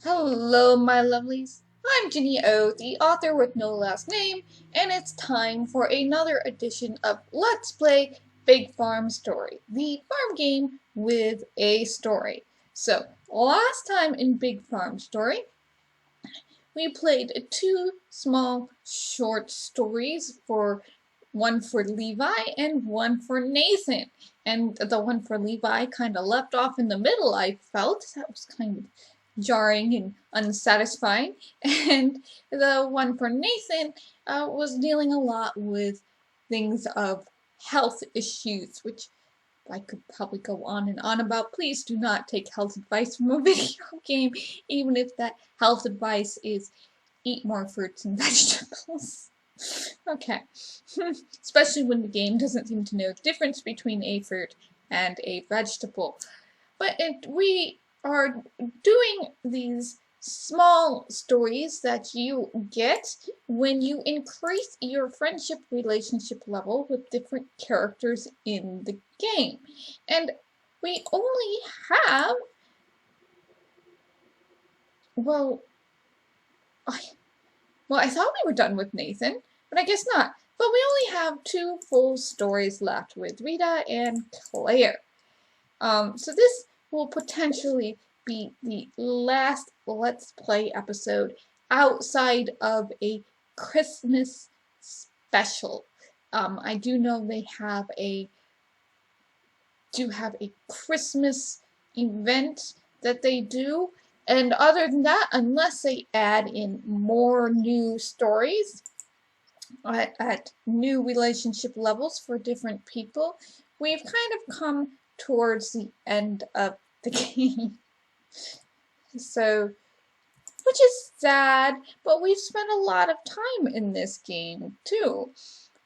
Hello, my lovelies. I'm Ginny O, the author with no last name, and it's time for another edition of Let's Play Big Farm Story, the farm game with a story. So, last time in Big Farm Story, we played two small short stories one for Levi and one for Nathan. And the one for Levi kind of left off in the middle, I felt. That was kind of jarring and unsatisfying. And the one for Nathan was dealing a lot with things of health issues, which I could probably go on and on about. Please do not take health advice from a video game, even if that health advice is eat more fruits and vegetables. Okay. Especially when the game doesn't seem to know the difference between a fruit and a vegetable. But we are doing these small stories that you get when you increase your friendship relationship level with different characters in the game. And we only have, well, I thought we were done with Nathan, but I guess not. But we only have two full stories left with Rita and Claire. So this will potentially be the last Let's Play episode outside of a Christmas special. I do know they have a Christmas event that they do, and other than that, unless they add in more new stories at new relationship levels for different people, we've kind of come towards the end of the game. So, which is sad, but we've spent a lot of time in this game too.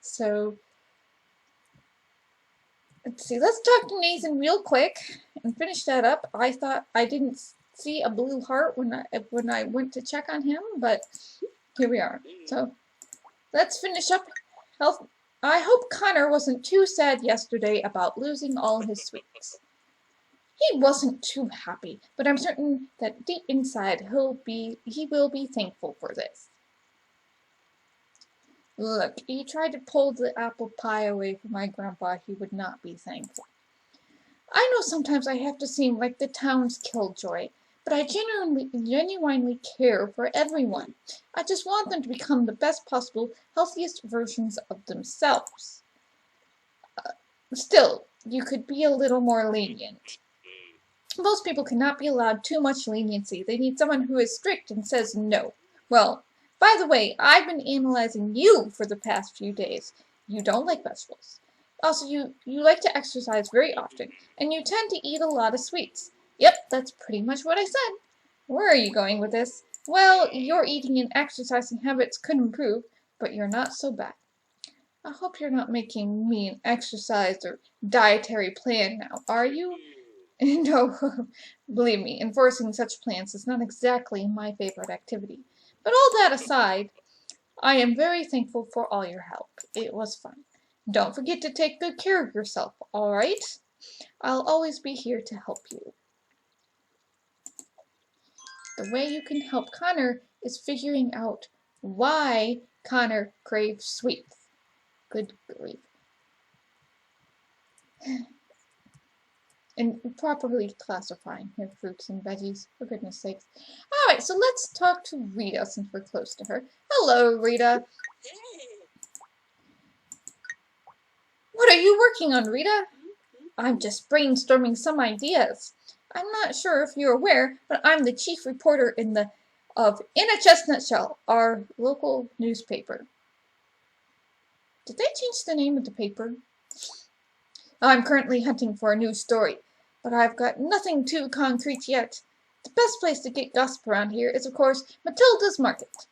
So, let's see, let's talk to Nathan real quick and finish that up. I thought I didn't see a blue heart when I went to check on him, but here we are. So, let's finish up health. I hope Connor wasn't too sad yesterday about losing all his sweets. He wasn't too happy, but I'm certain that deep inside he will be thankful for this. Look, he tried to pull the apple pie away from my grandpa. He would not be thankful. I know sometimes I have to seem like the town's killjoy, but I genuinely care for everyone. I just want them to become the best possible, healthiest versions of themselves. Still, you could be a little more lenient. Most people cannot be allowed too much leniency. They need someone who is strict and says no. Well, by the way, I've been analyzing you for the past few days. You don't like vegetables. Also, you like to exercise very often, and you tend to eat a lot of sweets. Yep, that's pretty much what I said. Where are you going with this? Well, your eating and exercising habits could improve, but you're not so bad. I hope you're not making me an exercise or dietary plan now, are you? No, believe me, enforcing such plans is not exactly my favorite activity. But all that aside, I am very thankful for all your help. It was fun. Don't forget to take good care of yourself, alright? I'll always be here to help you. The way you can help Connor is figuring out why Connor craves sweets. Good grief. And properly classifying your fruits and veggies, for goodness sakes. Alright, so let's talk to Rita since we're close to her. Hello, Rita. What are you working on, Rita? I'm just brainstorming some ideas. I'm not sure if you're aware, but I'm the chief reporter In a Chestnut Shell, our local newspaper. Did they change the name of the paper? I'm currently hunting for a new story, but I've got nothing too concrete yet. The best place to get gossip around here is, of course, Matilda's Market.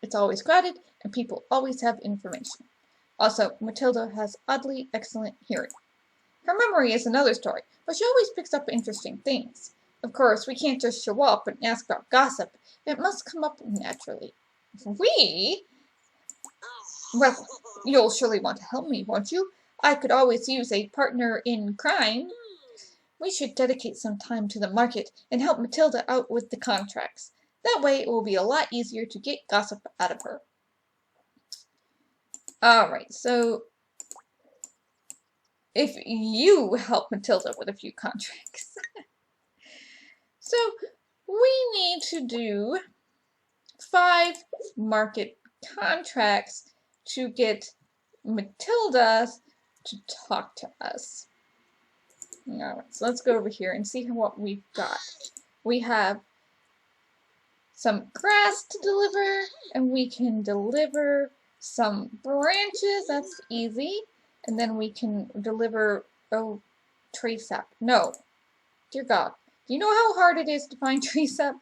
It's always crowded, and people always have information. Also, Matilda has oddly excellent hearing. Her memory is another story, but she always picks up interesting things. Of course, we can't just show up and ask about gossip. It must come up naturally. We? Well, you'll surely want to help me, won't you? I could always use a partner in crime. We should dedicate some time to the market and help Matilda out with the contracts. That way it will be a lot easier to get gossip out of her. Alright, so if you help Matilda with a few contracts. So we need to do 5 market contracts to get Matilda to talk to us. Alright, so let's go over here and see what we've got. We have some grass to deliver, and we can deliver some branches. That's easy. And then we can deliver, tree sap. No. Dear God. Do you know how hard it is to find tree sap?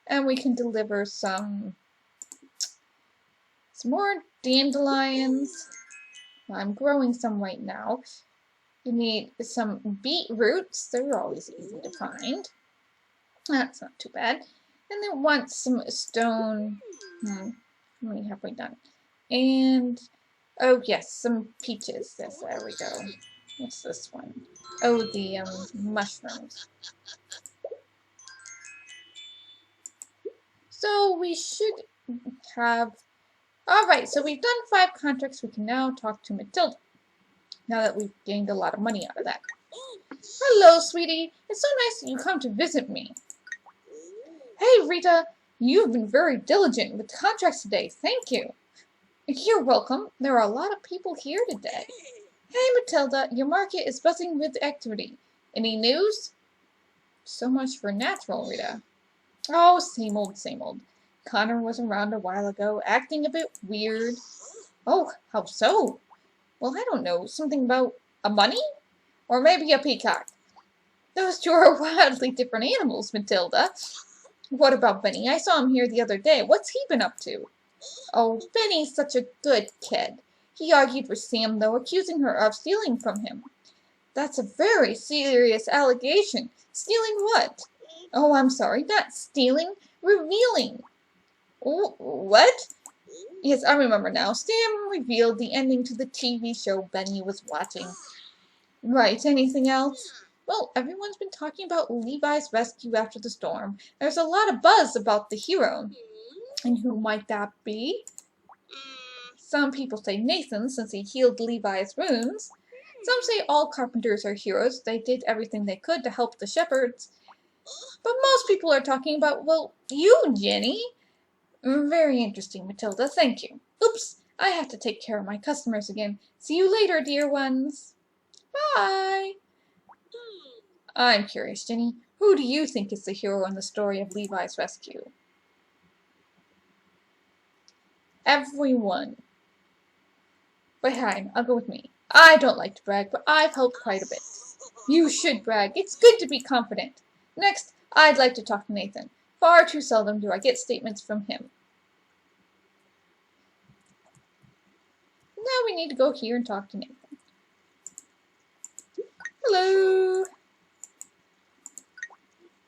And we can deliver some more dandelions. I'm growing some right now. You need some beetroots. They're always easy to find. That's not too bad. And then want some stone. How many have we done? And, oh yes, some peaches. Yes, there we go. What's this one? Oh, the mushrooms. So we should have... Alright, so we've done 5 contracts. We can now talk to Matilda. Now that we've gained a lot of money out of that. Hello, sweetie. It's so nice that you come to visit me. Hey, Rita. You've been very diligent with the contracts today. Thank you. You're welcome. There are a lot of people here today. Hey, Matilda. Your market is buzzing with activity. Any news? So much for natural, Rita. Oh, same old, same old. Connor was around a while ago, acting a bit weird. Oh, how so? Well, I don't know. Something about a bunny? Or maybe a peacock. Those two are wildly different animals, Matilda. What about Benny? I saw him here the other day. What's he been up to? Oh, Benny's such a good kid. He argued with Sam, though, accusing her of stealing from him. That's a very serious allegation. Stealing what? Oh, I'm sorry. Not stealing. Revealing. What? Yes, I remember now. Sam revealed the ending to the TV show Benny was watching. Right. Anything else? Well, everyone's been talking about Levi's rescue after the storm. There's a lot of buzz about the hero. And who might that be? Some people say Nathan, since he healed Levi's wounds. Some say all carpenters are heroes. They did everything they could to help the shepherds. But most people are talking about, well, you, Jenny. Very interesting, Matilda. Thank you. Oops, I have to take care of my customers again. See you later, dear ones. Bye. I'm curious, Jenny. Who do you think is the hero in the story of Levi's rescue? Everyone. But fine, I'll go with me. I don't like to brag, but I've helped quite a bit. You should brag. It's good to be confident. Next, I'd like to talk to Nathan. Far too seldom do I get statements from him. Now we need to go here and talk to Nathan. Hello.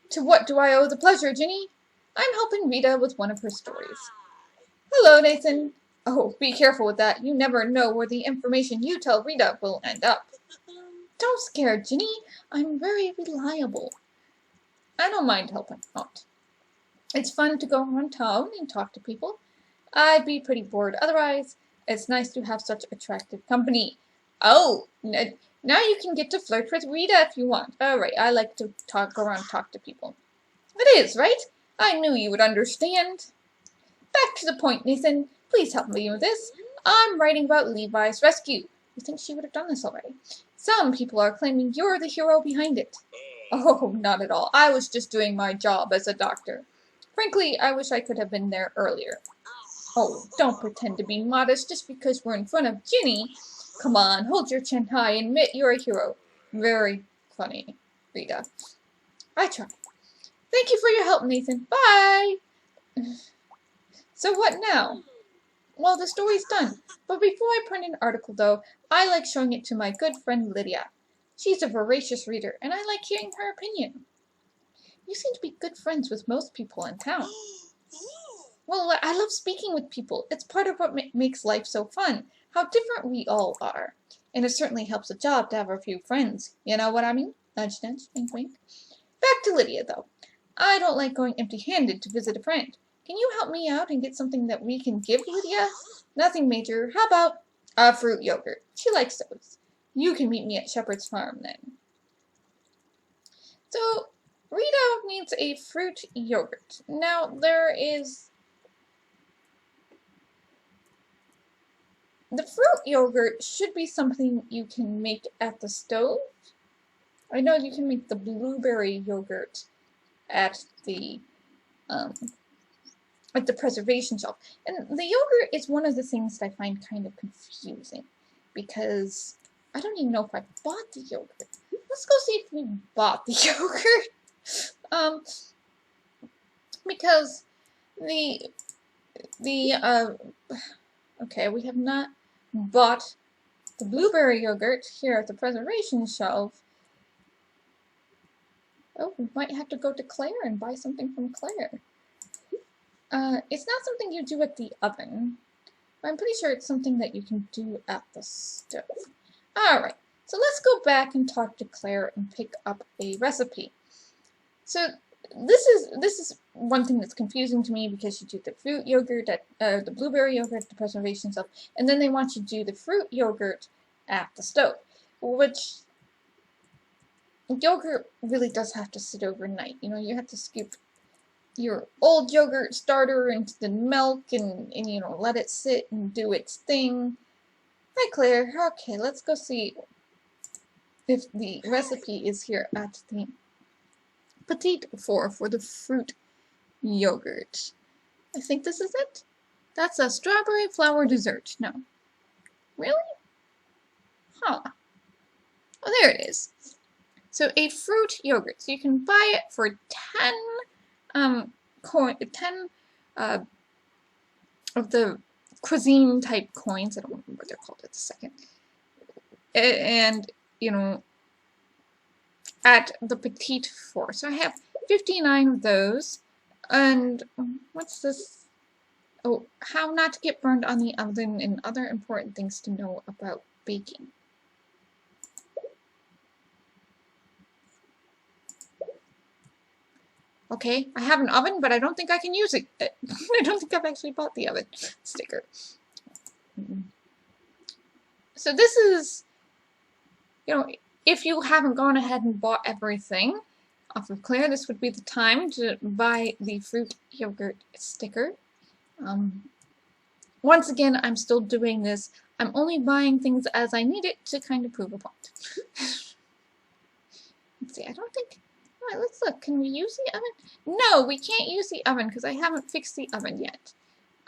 To what do I owe the pleasure, Ginny? I'm helping Rita with one of her stories. Hello, Nathan. Oh, be careful with that. You never know where the information you tell Rita will end up. Don't scare, Ginny. I'm very reliable. I don't mind helping out. It's fun to go around town and talk to people. I'd be pretty bored otherwise. It's nice to have such attractive company. Oh, now you can get to flirt with Rita if you want. Alright, I like to go around and talk to people. It is, right? I knew you would understand. Back to the point, Nathan. Please help me with this. I'm writing about Levi's rescue. You think she would have done this already? Some people are claiming you're the hero behind it. Oh, not at all. I was just doing my job as a doctor. Frankly, I wish I could have been there earlier. Oh, don't pretend to be modest just because we're in front of Ginny. Come on, hold your chin high and admit you're a hero. Very funny, Rita. I try. Thank you for your help, Nathan. Bye! So what now? Well, the story's done. But before I print an article, though, I like showing it to my good friend Lydia. She's a voracious reader, and I like hearing her opinion. You seem to be good friends with most people in town. Well, I love speaking with people. It's part of what makes life so fun. How different we all are. And it certainly helps a job to have a few friends. You know what I mean? Nudge, nudge, wink, wink. Back to Lydia, though. I don't like going empty-handed to visit a friend. Can you help me out and get something that we can give Lydia? Nothing major. How about a fruit yogurt? She likes those. You can meet me at Shepherd's Farm, then. So, Rita needs a fruit yogurt. Now, the fruit yogurt should be something you can make at the stove. I know you can make the blueberry yogurt at the preservation shelf. And the yogurt is one of the things that I find kind of confusing because I don't even know if I bought the yogurt. Let's go see if we bought the yogurt. Because okay, we have not bought the blueberry yogurt here at the preservation shelf. Oh, we might have to go to Claire and buy something from Claire. It's not something you do at the oven. I'm pretty sure it's something that you can do at the stove. Alright, so let's go back and talk to Claire and pick up a recipe. So this is one thing that's confusing to me because you do the fruit yogurt at the blueberry yogurt at the preservation shelf, and then they want you to do the fruit yogurt at the stove, which yogurt really does have to sit overnight. You know, you have to scoop your old yogurt starter into the milk and you know, let it sit and do its thing. Hi, Claire. Okay, let's go see if the recipe is here at the petite for the fruit yogurt. I think this is it. That's a strawberry flour dessert. No. Really? Huh. Oh, there it is. So a fruit yogurt. So you can buy it for 10 of the cuisine type coins. I don't remember what they're called at the second. And, you know, at the petite four. So I have 59 of those. And what's this? Oh, how not to get burned on the oven and other important things to know about baking. Okay, I have an oven, but I don't think I can use it. I don't think I've actually bought the oven sticker. So this is, you know, if you haven't gone ahead and bought everything off of Claire, this would be the time to buy the fruit yogurt sticker. Once again, I'm still doing this. I'm only buying things as I need it to kind of prove a point. Let's see, I don't think... Alright, let's look. Can we use the oven? No, we can't use the oven because I haven't fixed the oven yet.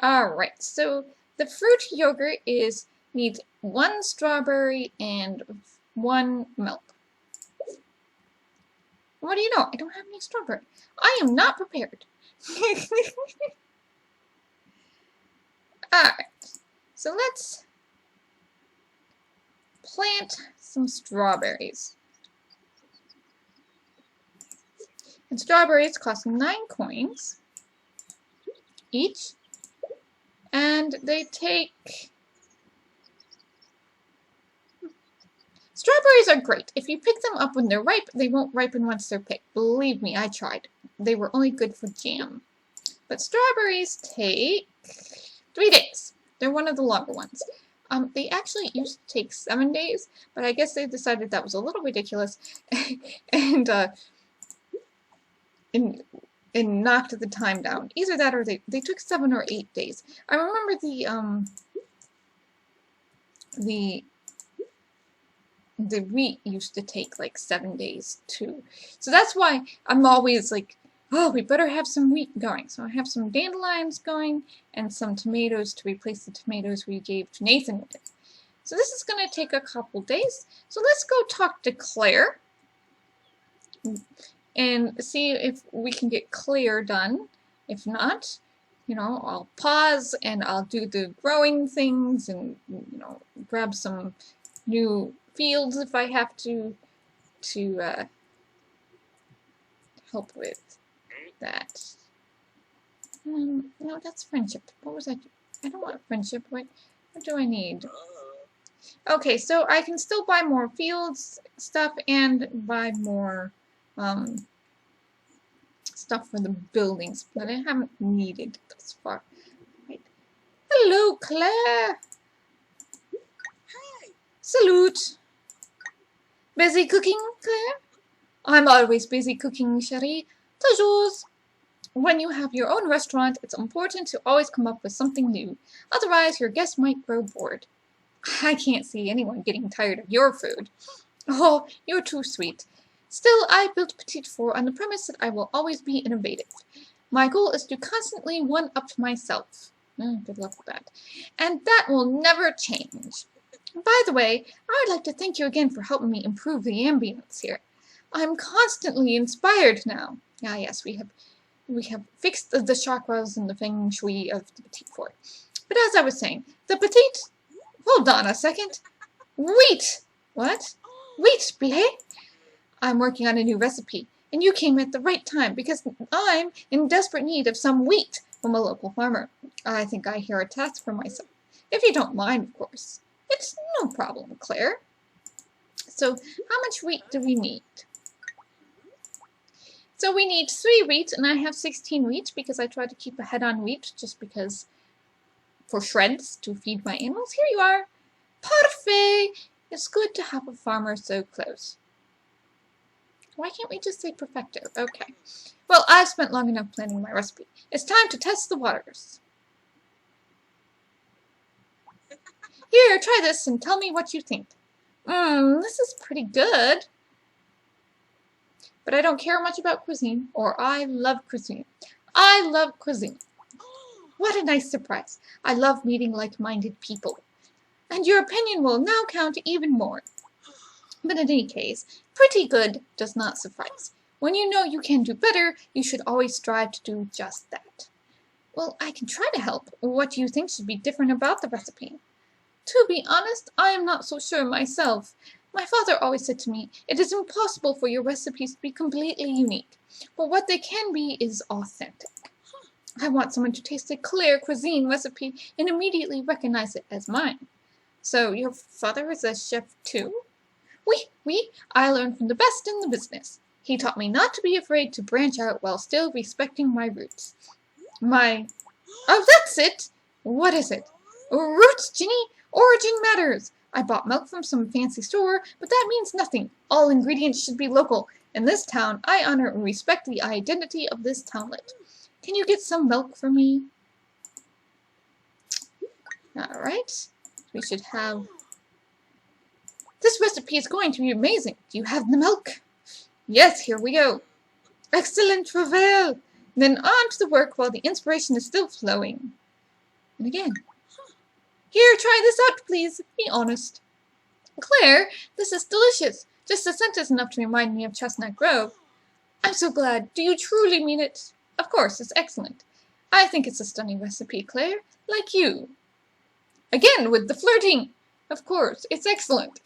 Alright, so the fruit yogurt needs 1 strawberry and 1 milk. What do you know? I don't have any strawberry. I am not prepared. Alright, so let's plant some strawberries. And strawberries cost 9 coins each, and they take... Strawberries are great. If you pick them up when they're ripe, they won't ripen once they're picked. Believe me, I tried. They were only good for jam. But strawberries take 3 days. They're one of the longer ones. They actually used to take 7 days, but I guess they decided that was a little ridiculous, and knocked the time down. Either that or they took 7 or 8 days. I remember the wheat used to take like 7 days too. So that's why I'm always like, oh, we better have some wheat going. So I have some dandelions going and some tomatoes to replace the tomatoes we gave to Nathan with. So this is going to take a couple days. So let's go talk to Claire and see if we can get Claire done. If not, you know, I'll pause and I'll do the growing things and, you know, grab some new fields if I have to help with that. No, that's friendship. What was I? I don't want friendship. What do I need? Okay, so I can still buy more fields stuff and buy more stuff for the buildings, but I haven't needed thus far. Right. Hello, Claire. Hi. Salute. Busy cooking, Claire? I'm always busy cooking, chérie. Toujours. When you have your own restaurant, it's important to always come up with something new. Otherwise, your guests might grow bored. I can't see anyone getting tired of your food. Oh, you're too sweet. Still, I built Petite Four on the premise that I will always be innovative. My goal is to constantly one-up myself. Good luck with that. And that will never change. By the way, I would like to thank you again for helping me improve the ambience here. I'm constantly inspired now. Ah, yes, we have fixed the chakras and the feng shui of the Petite Four. But as I was saying, the Petite... Hold on a second. Wheat! What? Wheat, Blé? I'm working on a new recipe, and you came at the right time because I'm in desperate need of some wheat from a local farmer. I think I hear a task for myself. If you don't mind, of course. It's no problem, Claire. So, how much wheat do we need? So we need 3 wheat, and I have 16 wheat because I try to keep ahead on wheat just because for shreds to feed my animals. Here you are. Parfait! It's good to have a farmer so close. Why can't we just say perfecto? Okay. Well, I've spent long enough planning my recipe. It's time to test the waters. Here, try this and tell me what you think. This is pretty good. But I don't care much about cuisine, or I love cuisine. I love cuisine. What a nice surprise. I love meeting like-minded people. And your opinion will now count even more. But in any case, pretty good does not suffice. When you know you can do better, you should always strive to do just that. Well, I can try to help. What do you think should be different about the recipe? To be honest, I am not so sure myself. My father always said to me, it is impossible for your recipes to be completely unique, but what they can be is authentic. I want someone to taste a clear cuisine recipe and immediately recognize it as mine. So, your father is a chef too? Oui, I learned from the best in the business. He taught me not to be afraid to branch out while still respecting my roots. Oh, that's it! What is it? Roots, Ginny! Origin matters! I bought milk from some fancy store, but that means nothing. All ingredients should be local. In this town, I honor and respect the identity of this townlet. Can you get some milk for me? Alright. We should have... This recipe is going to be amazing. Do you have the milk? Yes, here we go. Excellent travail. Then on to the work while the inspiration is still flowing. And again. Here, try this out, please. Be honest. Claire, this is delicious. Just a scent is enough to remind me of Chestnut Grove. I'm so glad. Do you truly mean it? Of course, it's excellent. I think it's a stunning recipe, Claire. Like you. Again, with the flirting. Of course, it's excellent.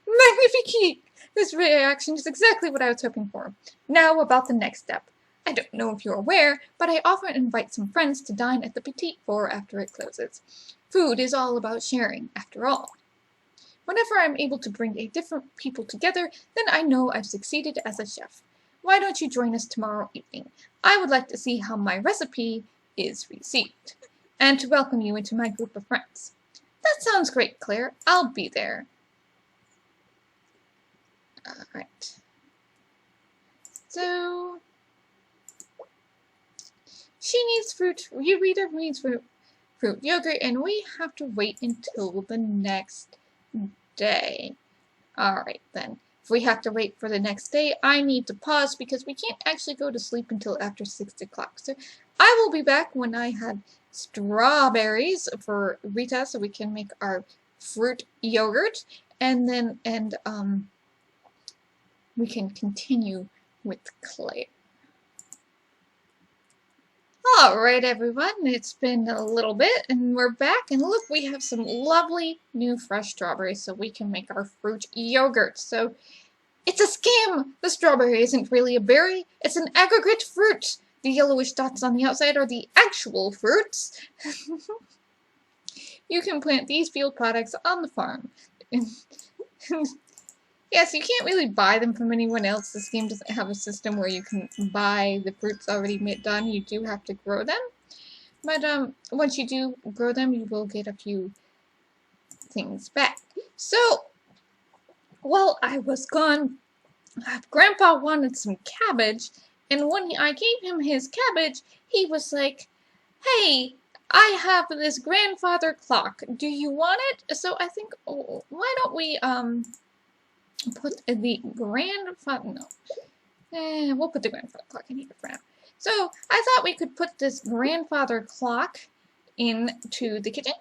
Magnifique! This reaction is exactly what I was hoping for. Now about the next step. I don't know if you're aware, but I often invite some friends to dine at the Petite Four after it closes. Food is all about sharing, after all. Whenever I'm able to bring a different people together, then I know I've succeeded as a chef. Why don't you join us tomorrow evening? I would like to see how my recipe is received, and to welcome you into my group of friends. That sounds great, Claire. I'll be there. Alright. So... she needs fruit. Rita needs fruit yogurt, and we have to wait until the next day. Alright then. If we have to wait for the next day, I need to pause because we can't actually go to sleep until after 6 o'clock. So I will be back when I have strawberries for Rita so we can make our fruit yogurt, and then we can continue with Claire. Alright everyone, it's been a little bit and we're back, and look, we have some lovely new fresh strawberries so we can make our fruit yogurt. So it's a scam! The strawberry isn't really a berry, it's an aggregate fruit. The yellowish dots on the outside are the actual fruits. you can plant these field products on the farm. Yes, you can't really buy them from anyone else. This game doesn't have a system where you can buy the fruits already done. You do have to grow them. But once you do grow them, you will get a few things back. So, while I was gone, Grandpa wanted some cabbage, and when I gave him his cabbage, he was like, "Hey, I have this grandfather clock. Do you want it?" So I think, why don't we put the grandfather? No, we'll put the grandfather clock in here for now. So I thought we could put this grandfather clock into the kitchen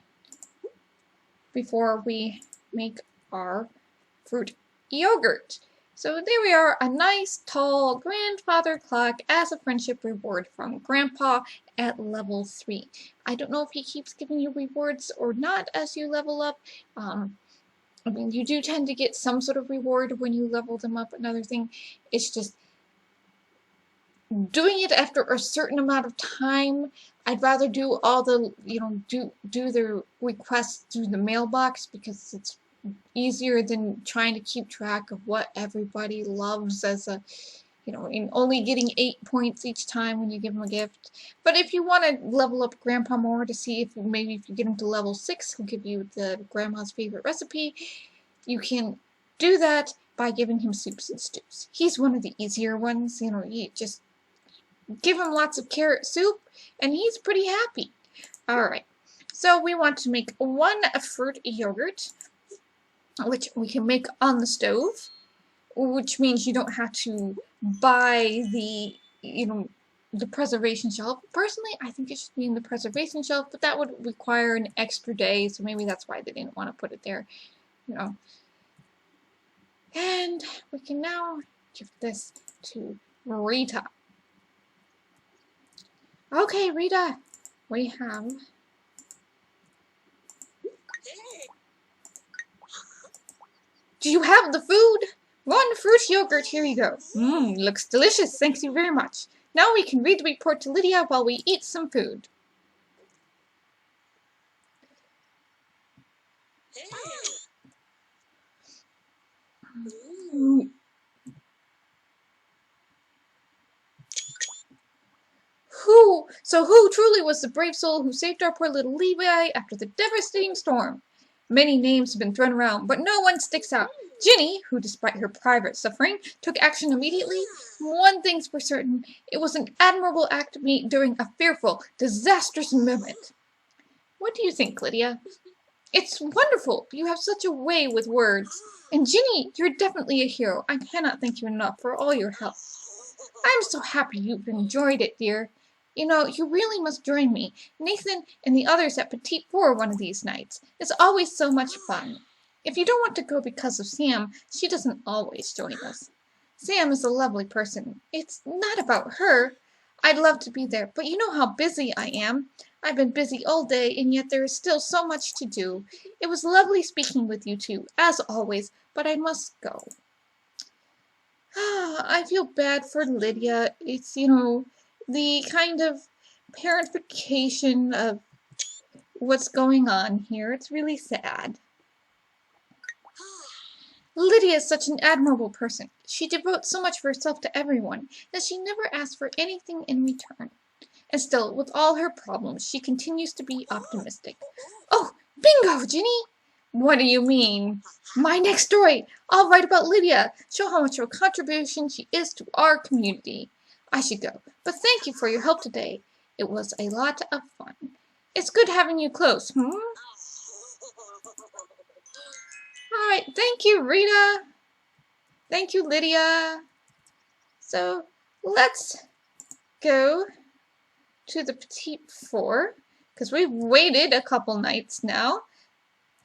before we make our fruit yogurt. So there we are, a nice tall grandfather clock as a friendship reward from Grandpa at level 3. I don't know if he keeps giving you rewards or not as you level up. I mean, you do tend to get some sort of reward when you level them up. Another thing, it's just doing it after a certain amount of time. I'd rather do all the, do the requests through the mailbox because it's easier than trying to keep track of what everybody loves as a, in only getting 8 points each time when you give them a gift. But if you want to level up Grandpa more to see if maybe if you get him to level 6, he'll give you the grandma's favorite recipe, you can do that by giving him soups and stews. He's one of the easier ones, you just give him lots of carrot soup and he's pretty happy. Alright, so we want to make 1 fruit yogurt, which we can make on the stove, which means you don't have to buy the, the preservation shelf. Personally, I think it should be in the preservation shelf, but that would require an extra day, so maybe that's why they didn't want to put it there, And we can now give this to Rita. Okay, Rita, we have... Do you have the food? 1 fruit yogurt, here you go. Looks delicious, thank you very much. Now we can read the report to Lydia while we eat some food. Who truly was the brave soul who saved our poor little Levi after the devastating storm? Many names have been thrown around, but no one sticks out. Ginny, who despite her private suffering, took action immediately. One thing's for certain, it was an admirable act made during a fearful, disastrous moment. What do you think, Lydia? It's wonderful. You have such a way with words. And Ginny, you're definitely a hero. I cannot thank you enough for all your help. I'm so happy you've enjoyed it, dear. You really must join me, Nathan and the others at Petite Four one of these nights. It's always so much fun. If you don't want to go because of Sam, she doesn't always join us. Sam is a lovely person. It's not about her. I'd love to be there, but you know how busy I am. I've been busy all day, and yet there is still so much to do. It was lovely speaking with you two, as always, but I must go. I feel bad for Lydia. It's, the kind of parentification of what's going on here. It's really sad. Lydia is such an admirable person. She devotes so much of herself to everyone that she never asks for anything in return. And still, with all her problems, she continues to be optimistic. Oh, bingo, Ginny! What do you mean? My next story! I'll write about Lydia, show how much of a contribution she is to our community. I should go, but thank you for your help today. It was a lot of fun. It's good having you close, Alright, thank you, Rita. Thank you, Lydia. So, let's go to the Petite Four, because we've waited a couple nights now.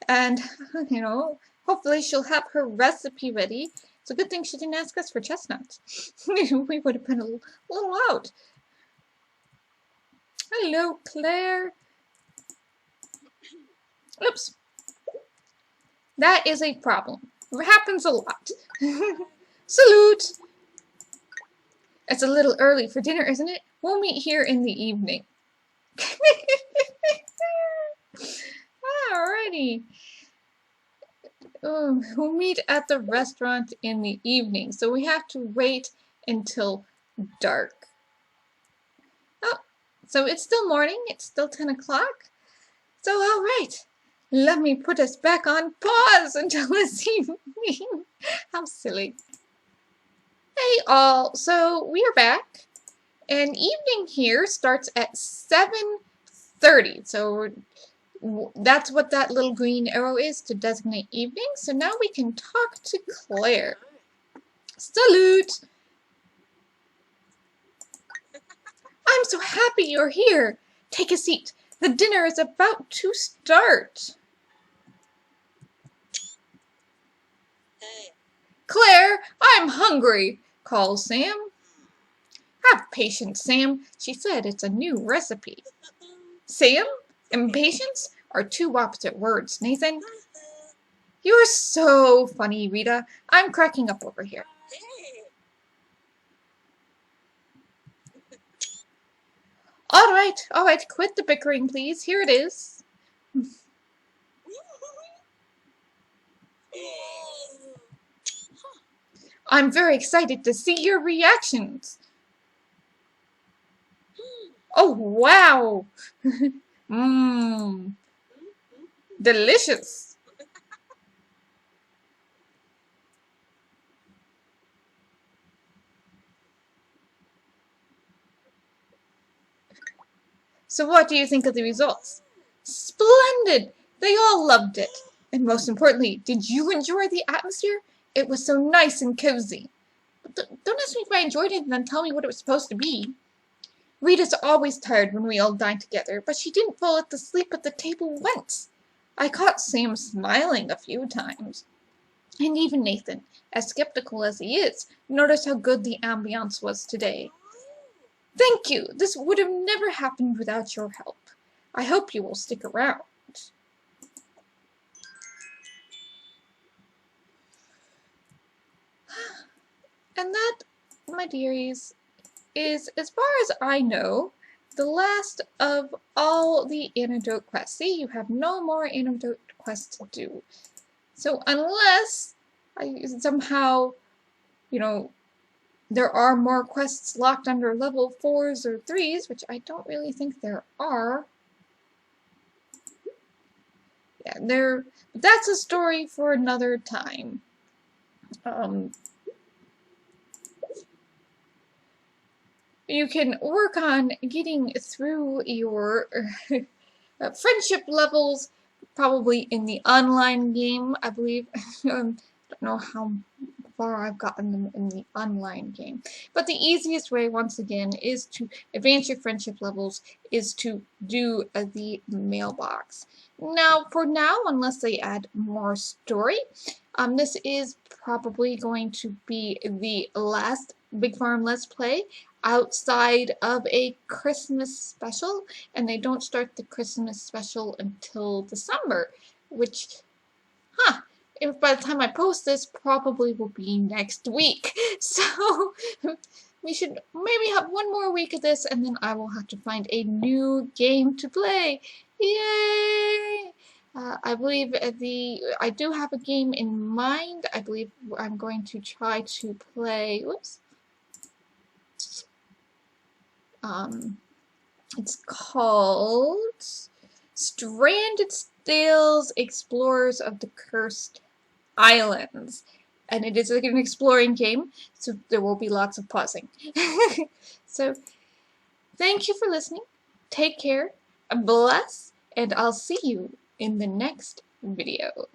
And, hopefully she'll have her recipe ready. It's a good thing she didn't ask us for chestnuts. We would have been a little out. Hello, Claire. Oops. That is a problem. It happens a lot. Salute! It's a little early for dinner, isn't it? We'll meet here in the evening. funny. We'll meet at the restaurant in the evening, so we have to wait until dark. Oh, so it's still morning. It's still 10 o'clock. So, all right. Let me put us back on pause until this evening. How silly. Hey all, so we are back. And evening here starts at 7:30. So that's what that little green arrow is to designate evening. So now we can talk to Claire. Salute! I'm so happy you're here. Take a seat. The dinner is about to start. Claire, I'm hungry, calls Sam. Have patience, Sam. She said it's a new recipe. Sam and patience are two opposite words, Nathan. You're so funny, Rita. I'm cracking up over here. All right, quit the bickering, please. Here it is. I'm very excited to see your reactions. Oh, wow. Mmm. Delicious. So what do you think of the results? Splendid! They all loved it. And most importantly, did you enjoy the atmosphere? It was so nice and cozy. But don't ask me if I enjoyed it and then tell me what it was supposed to be. Rita's always tired when we all dine together, but she didn't fall asleep at the table once. I caught Sam smiling a few times. And even Nathan, as skeptical as he is, noticed how good the ambiance was today. Thank you. This would have never happened without your help. I hope you will stick around. And that, my dearies, is, as far as I know, the last of all the anecdote quests. See, you have no more anecdote quests to do. So unless I somehow, there are more quests locked under level 4s or 3s, which I don't really think there are. Yeah, that's a story for another time. You can work on getting through your friendship levels, probably in the online game, I believe. I don't know how far I've gotten them in the online game. But the easiest way, once again, is to advance your friendship levels, is to do the mailbox. Now, for now, unless they add more story, this is probably going to be the last Big Farm Let's Play outside of a Christmas special, and they don't start the Christmas special until December, which, by the time I post this, probably will be next week. So we should maybe have one more week of this, and then I will have to find a new game to play. Yay! I believe I do have a game in mind. I believe I'm going to try to play, it's called Stranded Tales Explorers of the Cursed Islands. And it is like an exploring game, so there will be lots of pausing. So, thank you for listening. Take care, bless, and I'll see you in the next video.